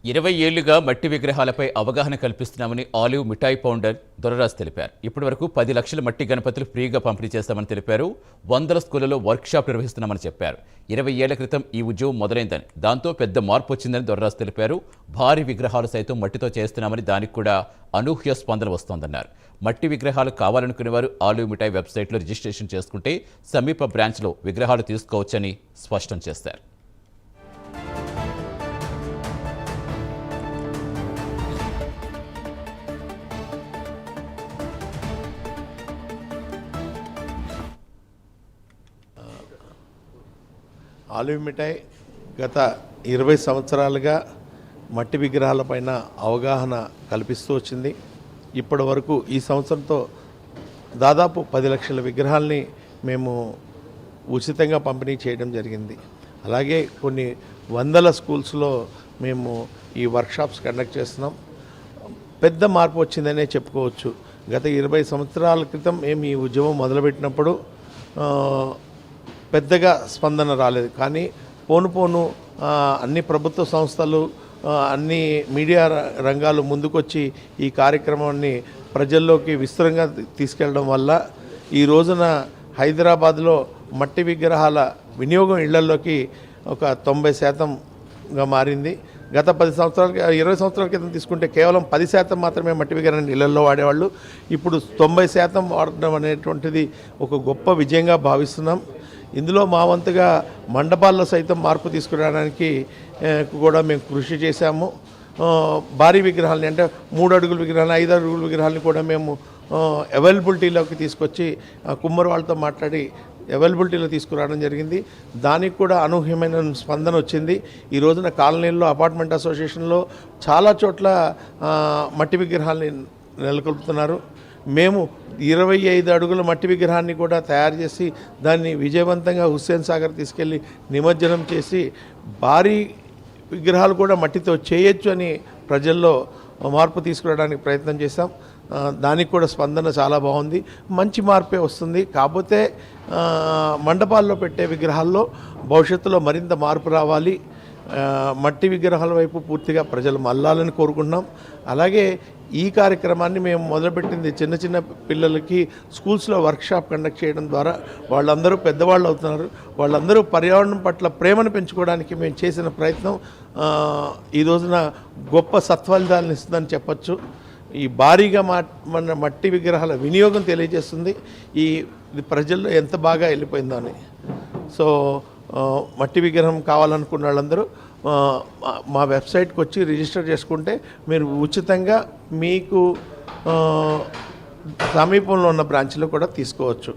20 ఏళ్లుగా మట్టి విగ్రహాలపై అవగాహన కల్పిస్తున్నామని ఆలివ్ మిఠాయి ఫౌండర్ దొరరాజ్ తెలిపారు. ఇప్పటివరకు 10 లక్షల మట్టి గణపతులు ఫ్రీగా పంపిణీ చేస్తామని తెలిపారు. 100 స్కూళ్లలో వర్క్షాప్ నిర్వహిస్తున్నామని చెప్పారు. 20 ఏళ్ల క్రితం ఈ ఉద్యమం మొదలైందని, దాంతో పెద్ద మార్పు వచ్చిందని దొరరాజ్ తెలిపారు. భారీ విగ్రహాలు సైతం మట్టితో చేస్తున్నామని, దానికి కూడా అనూహ్య స్పందన వస్తోందన్నారు. మట్టి విగ్రహాలు కావాలనుకునేవారు ఆలివ్ మిఠాయి వెబ్సైట్లో రిజిస్ట్రేషన్ చేసుకుంటే సమీప బ్రాంచ్లో విగ్రహాలు తీసుకోవచ్చని స్పష్టం చేశారు. ఆలివ్ మిఠాయి గత 20 సంవత్సరాలుగా మట్టి విగ్రహాలపైన అవగాహన కల్పిస్తూ వచ్చింది. ఇప్పటి వరకు ఈ సంవత్సరంతో దాదాపు 10 లక్షల విగ్రహాలని మేము ఉచితంగా పంపిణీ చేయడం జరిగింది. అలాగే కొన్ని వందల స్కూల్స్లో మేము ఈ వర్క్షాప్స్ కండక్ట్ చేస్తున్నాం. పెద్ద మార్పు వచ్చిందనే చెప్పుకోవచ్చు. గత 20 సంవత్సరాల క్రితం మేము ఈ ఉద్యమం మొదలుపెట్టినప్పుడు పెద్దగా స్పందన రాలేదు. కానీ పోను అన్ని ప్రభుత్వ సంస్థలు, అన్ని మీడియా రంగాలు ముందుకొచ్చి ఈ కార్యక్రమాన్ని ప్రజల్లోకి విస్తృతంగా తీసుకెళ్ళడం వల్ల ఈ రోజున హైదరాబాద్లో మట్టి విగ్రహాల వినియోగం ఇళ్లలోకి ఒక 90% మారింది. గత 20 సంవత్సరాల క్రితం తీసుకుంటే కేవలం 10% మాత్రమే మట్టి విగ్రహాన్ని ఇళ్లలో వాడేవాళ్ళు. ఇప్పుడు 90% వాడడం అనేటువంటిది ఒక గొప్ప విజయంగా భావిస్తున్నాం. ఇందులో మా వంతుగా మండపాల్లో సైతం మార్పు తీసుకురావడానికి కూడా మేము కృషి చేశాము. భారీ విగ్రహాలని, అంటే 3 అడుగుల విగ్రహాలు, 5 అడుగుల విగ్రహాలని కూడా మేము అవైలబిలిటీలోకి తీసుకొచ్చి కుమ్మరి వాళ్ళతో మాట్లాడి అవైలబిలిటీలో తీసుకురావడం జరిగింది. దానికి కూడా అనూహ్యమైన స్పందన వచ్చింది. ఈ రోజున కాలనీల్లో, అపార్ట్మెంట్ అసోసియేషన్లో చాలా చోట్ల మట్టి విగ్రహాలని నెలకొల్పుతున్నారు. మేము 25 అడుగుల మట్టి విగ్రహాన్ని కూడా తయారు చేసి దాన్ని విజయవంతంగా హుస్సేన్ సాగర్ తీసుకెళ్ళి నిమజ్జనం చేసి భారీ విగ్రహాలు కూడా మట్టితో చేయొచ్చు అని ప్రజల్లో మార్పు తీసుకురావడానికి ప్రయత్నం చేశాం. దానికి కూడా స్పందన చాలా బాగుంది. మంచి మార్పే వస్తుంది. కాకపోతే మండపాల్లో పెట్టే విగ్రహాల్లో భవిష్యత్తులో మరింత మార్పు రావాలి. మట్టి విగ్రహాల వైపు పూర్తిగా ప్రజలు మళ్ళాలని కోరుకుంటున్నాం. అలాగే ఈ కార్యక్రమాన్ని మేము మొదలుపెట్టింది చిన్న పిల్లలకి స్కూల్స్లో వర్క్షాప్ కండక్ట్ చేయడం ద్వారా వాళ్ళందరూ పెద్దవాళ్ళు అవుతున్నారు. వాళ్ళందరూ పర్యావరణం పట్ల ప్రేమను పెంచుకోవడానికి మేము చేసిన ప్రయత్నం ఈ రోజున గొప్ప సత్ఫలితాలను ఇస్తుందని చెప్పచ్చు. ఈ భారీగా మన మట్టి విగ్రహాల వినియోగం తెలియజేస్తుంది ఈ ప్రజల్లో ఎంత బాగా వెళ్ళిపోయిందో అని. సో మట్టి విగ్రహం కావాలనుకున్న వాళ్ళందరూ మా వెబ్సైట్కి వచ్చి రిజిస్టర్ చేసుకుంటే మీరు ఉచితంగా మీకు సమీపంలో ఉన్న బ్రాంచ్లో కూడా తీసుకోవచ్చు.